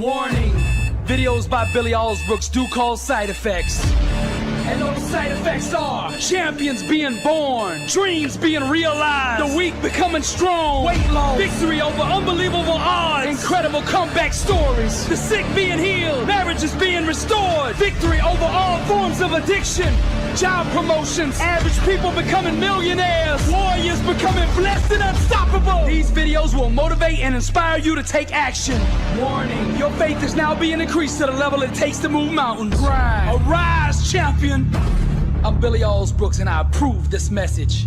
Warning, videos by Billy Alsbrooks do cause side effects. And those side effects are champions being born, dreams being realized, the weak becoming strong, weight loss, victory over unbelievable odds, incredible comeback stories, the sick being healed, marriages being restored, victory over all forms of addiction, job promotions, average people becoming millionaires, warriors becoming blessed and unstoppable. These videos will motivate and inspire you to take action. Warning, your faith is now being increased to the level it takes to move mountains. Arise, champion. I'm Billy Alsbrooks and I approve this message.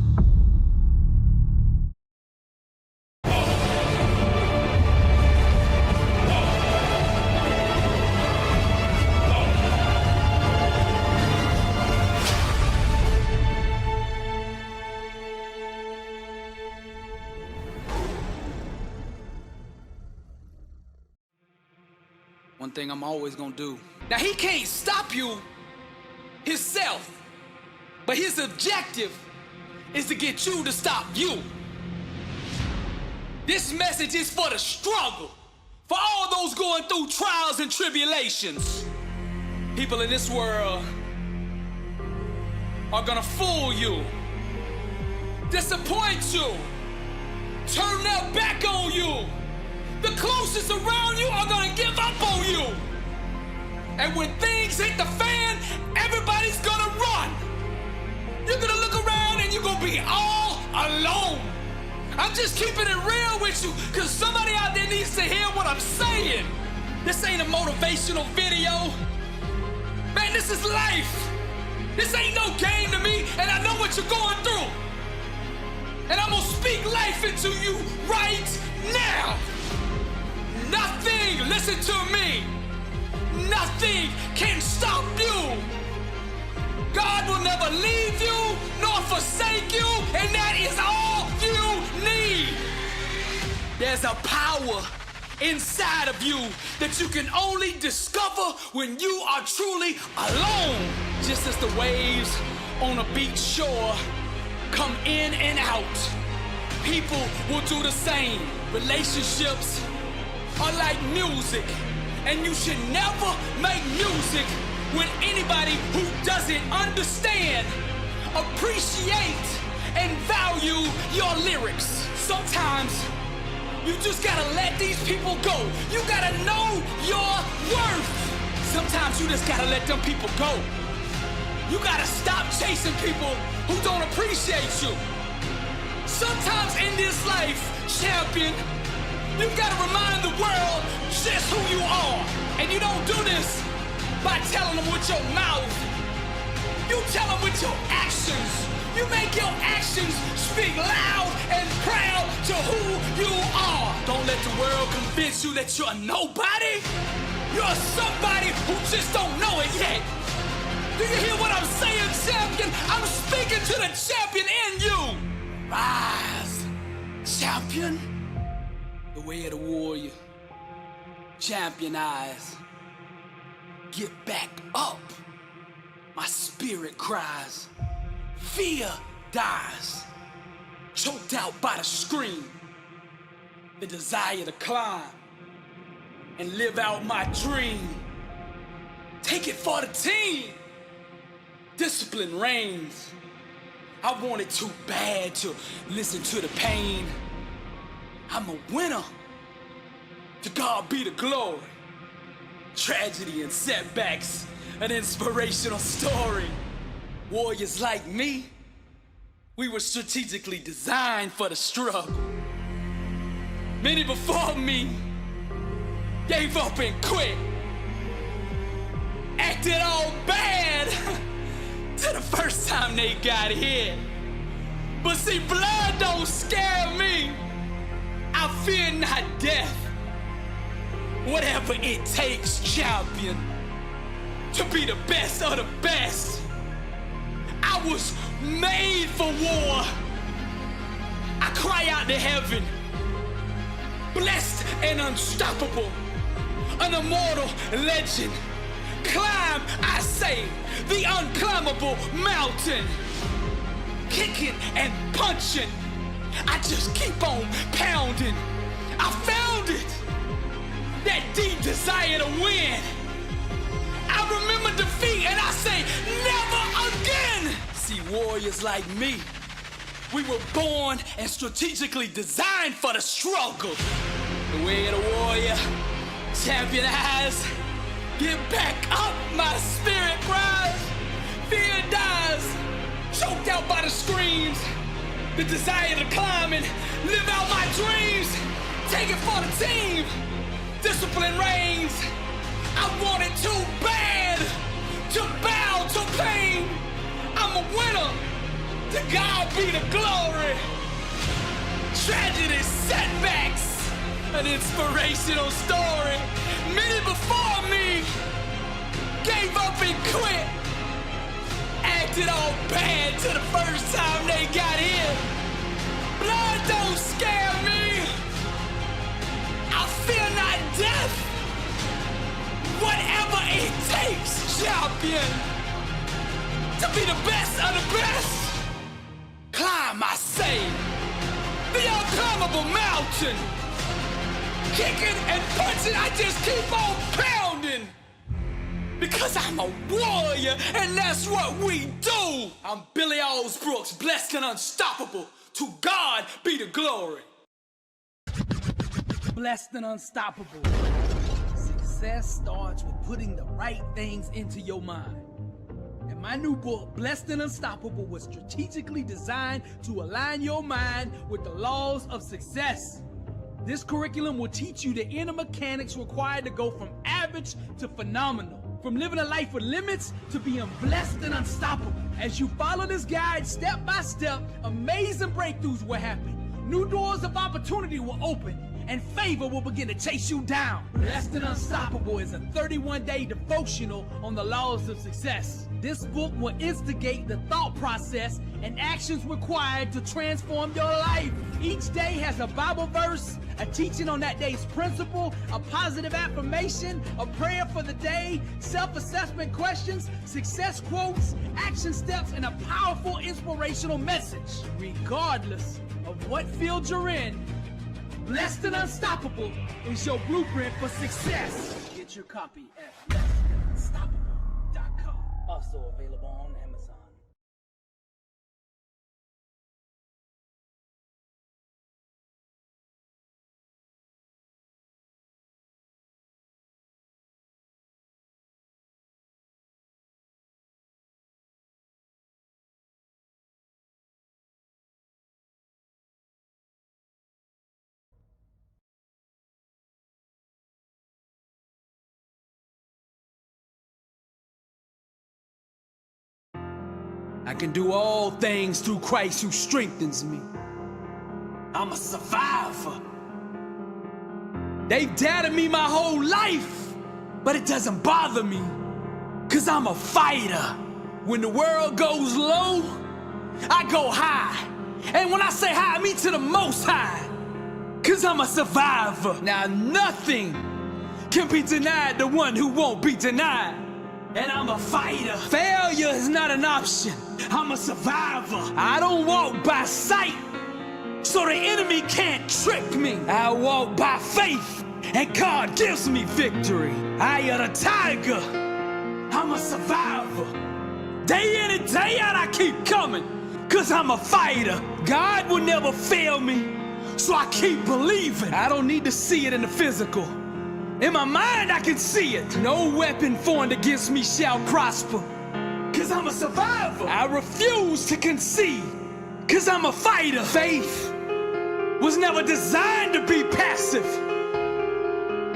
One thing I'm always gonna do. Now he can't stop you himself, but his objective is to get you to stop you. This message is for the struggle, for all those going through trials and tribulations. People in this world are gonna fool you, disappoint you, turn their back on you. The closest around you are gonna give up on you. And when things hit the fan, everybody's gonna run. You're gonna look around and you're gonna be all alone. I'm just keeping it real with you, cause somebody out there needs to hear what I'm saying. This ain't a motivational video. Man, this is life. This ain't no game to me, and I know what you're going through. And I'm gonna speak life into you right now. Nothing, listen to me, nothing can stop you. God will never leave you nor forsake you, and that is all you need. There's a power inside of you that you can only discover when you are truly alone. Just as the waves on a beach shore come in and out, people will do the same. Relationships are like music, and you should never make music with anybody who doesn't understand, appreciate, and value your lyrics. Sometimes you just gotta let these people go. You gotta know your worth. Sometimes you just gotta let them people go. You gotta stop chasing people who don't appreciate you. Sometimes in this life, champion, you gotta remind the world just who you are. And you don't do this by telling them with your mouth. You tell them with your actions. You make your actions speak loud and proud to who you are. Don't let the world convince you that you're nobody. You're somebody who just don't know it yet. Do you hear what I'm saying, champion? I'm speaking to the champion in you. Rise, champion. The way of the warrior. Champion eyes. Get back up. My spirit cries. Fear dies. Choked out by the scream. The desire to climb and live out my dream. Take it for the team. Discipline reigns. I wanted too bad to listen to the pain. I'm a winner. To God be the glory. Tragedy and setbacks, an inspirational story. Warriors like me, we were strategically designed for the struggle. Many before me gave up and quit. Acted all bad to the first time they got hit. But see, blood don't scare me. I fear not death. Whatever it takes, champion, to be the best of the best. I was made for war. I cry out to heaven, blessed and unstoppable, an immortal legend. Climb, I say, the unclimbable mountain. Kicking and punching, I just keep on pounding. I found it. that deep desire to win. I remember defeat and I say, never again. See, warriors like me, we were born and strategically designed for the struggle. The way of the warrior, champion eyes, get back up, my spirit cries. Fear dies, choked out by the screams. The desire to climb and live out my dreams. Take it for the team, discipline reigns. I want it too bad to bow to pain. I'm a winner, to God be the glory. Tragedy, setbacks, an inspirational story. Many before me gave up and quit. Acted all bad till the first time they got here. Blood don't scare me. I fear not death. Whatever it takes, champion, to be the best of the best. Climb, I say, the unclimbable mountain. Kicking and punching, I just keep on pounding. Because I'm a warrior, and that's what we do. I'm Billy Alsbrooks, blessed and unstoppable. To God be the glory. Blessed and unstoppable. Success starts with putting the right things into your mind. And my new book, Blessed and Unstoppable, was strategically designed to align your mind with the laws of success. This curriculum will teach you the inner mechanics required to go from average to phenomenal. From living a life with limits to being blessed and unstoppable. As you follow this guide step by step, amazing breakthroughs will happen. New doors of opportunity will open, and favor will begin to chase you down. Blessed and Unstoppable is a 31-day devotional on the laws of success. This book will instigate the thought process and actions required to transform your life. Each day has a Bible verse, a teaching on that day's principle, a positive affirmation, a prayer for the day, self-assessment questions, success quotes, action steps, and a powerful inspirational message. Regardless of what field you're in, Blessed and Unstoppable is your blueprint for success. Get your copy at blessedandunstoppable.com. Also available on Amazon. I can do all things through Christ who strengthens me. I'm a survivor. They've doubted me my whole life, but it doesn't bother me, 'cause I'm a fighter. When the world goes low, I go high. And when I say high, I mean to the most high, 'cause I'm a survivor. Now nothing can be denied the one who won't be denied. And I'm a fighter. Failure is not an option. I'm a survivor. I don't walk by sight, so the enemy can't trick me. I walk by faith, and God gives me victory. I am a tiger. I'm a survivor. Day in and day out, I keep coming, 'cause I'm a fighter. God will never fail me, so I keep believing. I don't need to see it in the physical. In my mind, I can see it. No weapon formed against me shall prosper, 'cause I'm a survivor. I refuse to concede, 'cause I'm a fighter. Faith was never designed to be passive.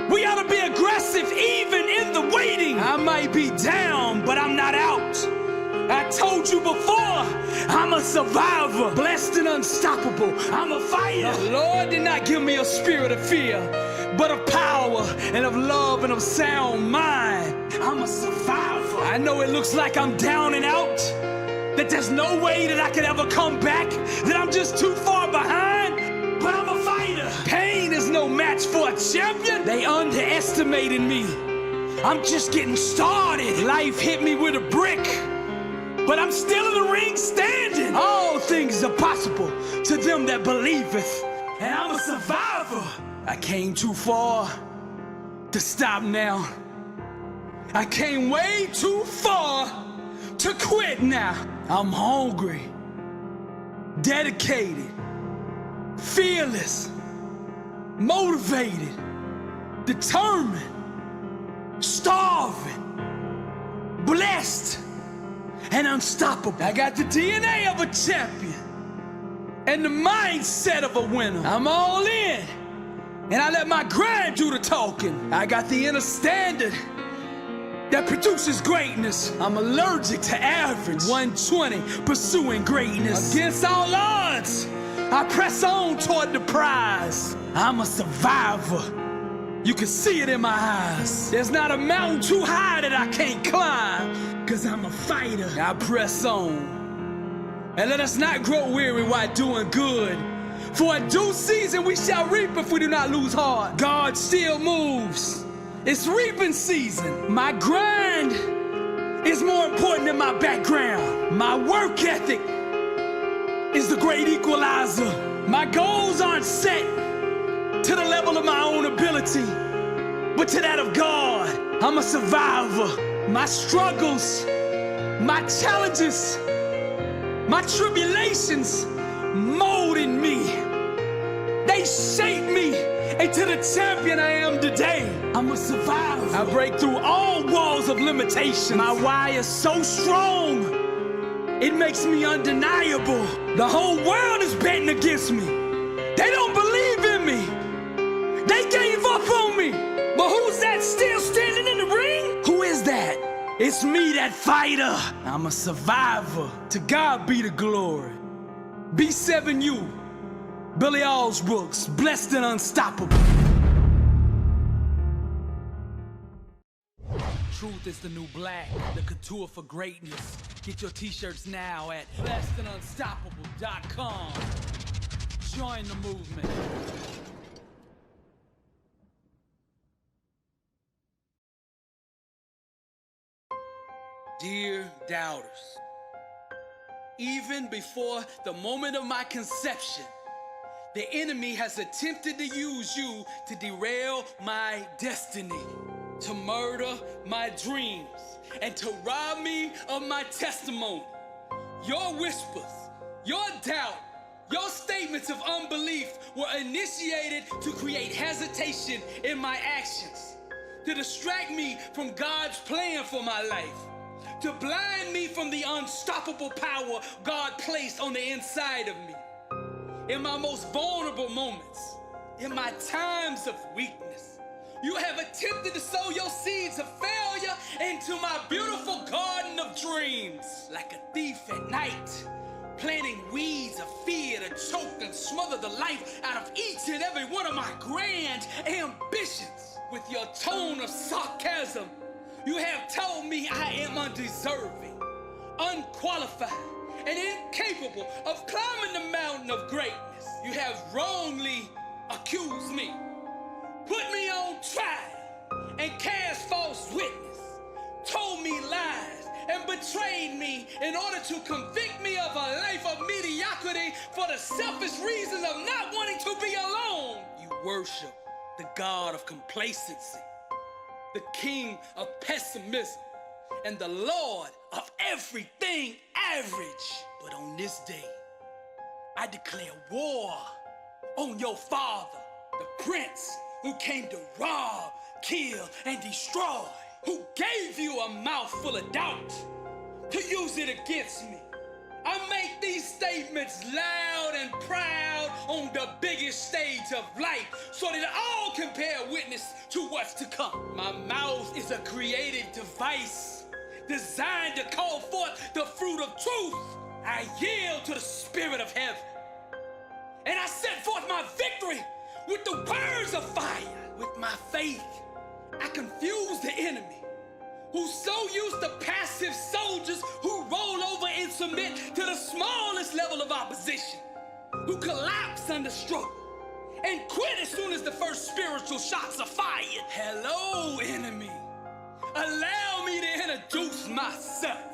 We ought to be aggressive even in the waiting. I might be down, but I'm not out. I told you before, I'm a survivor. Blessed and unstoppable. I'm a fighter. The Lord did not give me a spirit of fear, but of power and of love and of sound mind. I'm a survivor. I know it looks like I'm down and out, that there's no way that I could ever come back, that I'm just too far behind, but I'm a fighter. Pain is no match for a champion. They underestimated me. I'm just getting started. Life hit me with a brick, but I'm still in the ring standing. All things are possible to them that believeth, and I'm a survivor. I came too far to stop now. I came way too far to quit now. I'm hungry, dedicated, fearless, motivated, determined, starving, blessed, and unstoppable. I got the DNA of a champion and the mindset of a winner. I'm all in, and I let my grind do the talking. I got the inner standard that produces greatness. I'm allergic to average. 120, pursuing greatness. Against all odds, I press on toward the prize. I'm a survivor. You can see it in my eyes. There's not a mountain too high that I can't climb, 'cause I'm a fighter. I press on. And let us not grow weary while doing good. For in due season we shall reap if we do not lose heart. God still moves. It's reaping season. My grind is more important than my background. My work ethic is the great equalizer. My goals aren't set to the level of my own ability, but to that of God. I'm a survivor. My struggles, my challenges, my tribulations molded me. They shaped me into the champion I am today. I'm a survivor. I break through all walls of limitation. My why is so strong, it makes me undeniable. The whole world is betting against me. They don't believe in me. They gave up on me. But who's that still standing in the ring? Who is that? It's me, that fighter. I'm a survivor. To God be the glory. B7U, Billy Alsbrooks, blessed and unstoppable. Truth is the new black, the couture for greatness. Get your t-shirts now at blessedandunstoppable.com. Join the movement. Dear doubters, even before the moment of my conception, the enemy has attempted to use you to derail my destiny, to murder my dreams, and to rob me of my testimony. Your whispers, your doubt, your statements of unbelief were initiated to create hesitation in my actions, to distract me from God's plan for my life, to blind me from the unstoppable power God placed on the inside of me. In my most vulnerable moments, in my times of weakness, you have attempted to sow your seeds of failure into my beautiful garden of dreams. Like a thief at night, planting weeds of fear to choke and smother the life out of each and every one of my grand ambitions. With your tone of sarcasm, you have told me I am undeserving, unqualified, and incapable of climbing the mountain of greatness. You have wrongly accused me, put me on trial, and cast false witness, told me lies, and betrayed me in order to convict me of a life of mediocrity for the selfish reasons of not wanting to be alone. You worship the God of complacency, the king of pessimism, and the Lord of everything average. But on this day, I declare war on your father, the prince who came to rob, kill, and destroy, who gave you a mouthful of doubt to use it against me. I make these statements loud and proud on the biggest stage of life so that all can bear witness to what's to come. My mouth is a creative device designed to call forth the fruit of truth. I yield to the spirit of heaven, and I set forth my victory with the words of fire. With my faith, I confuse the enemy, who's so used to passive soldiers who roll over and submit to the smallest level of opposition, who collapse under struggle and quit as soon as the first spiritual shots are fired. Hello, enemy. Allow me to introduce myself.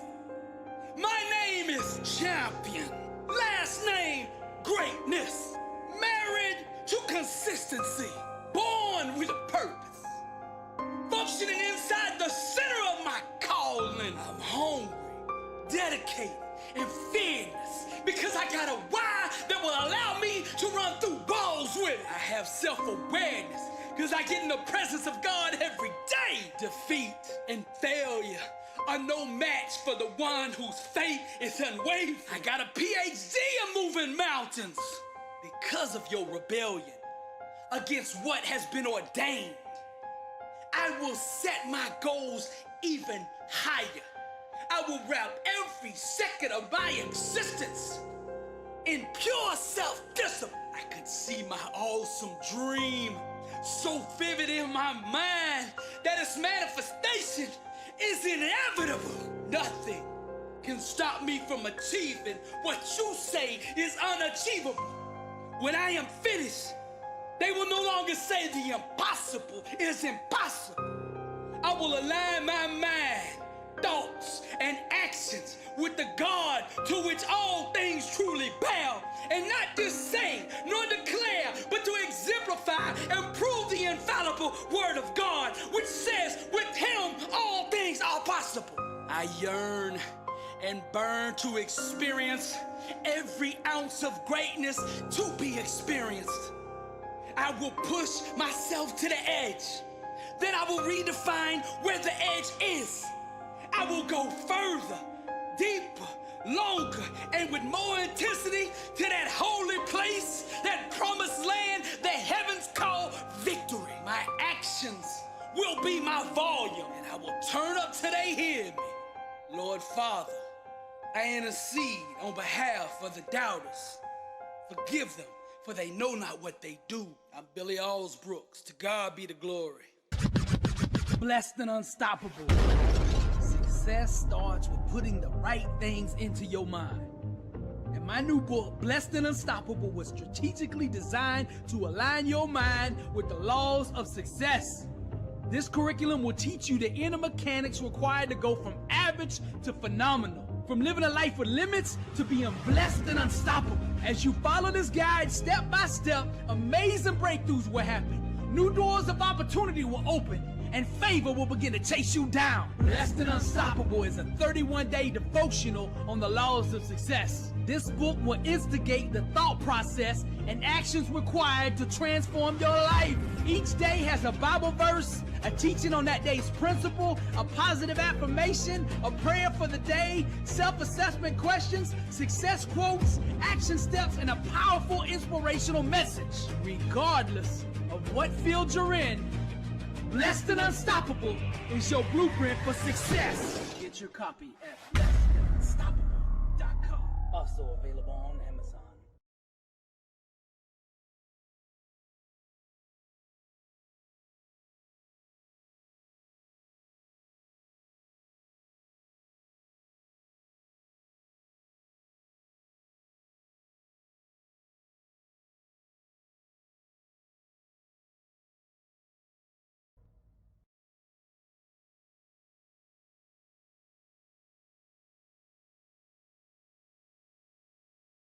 My name is Champion. Last name, Greatness. Married to consistency. Born with a purpose. functioning inside the center of my calling. I'm hungry, dedicated, and fearless because I got a why that will allow me to run through walls with it. I have self-awareness because I get in the presence of God every day. Defeat and failure are no match for the one whose faith is unwavering. I got a PhD in moving mountains because of your rebellion against what has been ordained. I will set my goals even higher. I will wrap every second of my existence in pure self-discipline. I could see my awesome dream so vivid in my mind that its manifestation is inevitable. Nothing can stop me from achieving what you say is unachievable. When I am finished, they will no longer say the impossible is impossible. I will align my mind, thoughts, and actions with the God to which all things truly bow, and not just say nor declare, but to exemplify and prove the infallible word of God, which says, with him all things are possible. I yearn and burn to experience every ounce of greatness to be experienced. I will push myself to the edge. Then I will redefine where the edge is. I will go further, deeper, longer, and with more intensity to that holy place, that promised land the heavens call victory. My actions will be my volume, and I will turn up till they hear me. Lord Father, I intercede on behalf of the doubters. Forgive them, for they know not what they do. I'm Billy Alsbrooks. To God be the glory. Blessed and unstoppable. Success starts with putting the right things into your mind. And my new book, Blessed and Unstoppable, was strategically designed to align your mind with the laws of success. This curriculum will teach you the inner mechanics required to go from average to phenomenal. From living a life with limits to being blessed and unstoppable. As you follow this guide step by step, amazing breakthroughs will happen. New doors of opportunity will open, and favor will begin to chase you down. Blessed and Unstoppable is a 31-day devotional on the laws of success. This book will instigate the thought process and actions required to transform your life. Each day has a Bible verse, a teaching on that day's principle, a positive affirmation, a prayer for the day, self-assessment questions, success quotes, action steps, and a powerful inspirational message. Regardless of what field you're in, Blessed and Unstoppable is your blueprint for success. Get your copy at blessedandunstoppable.com. Also available on Amazon.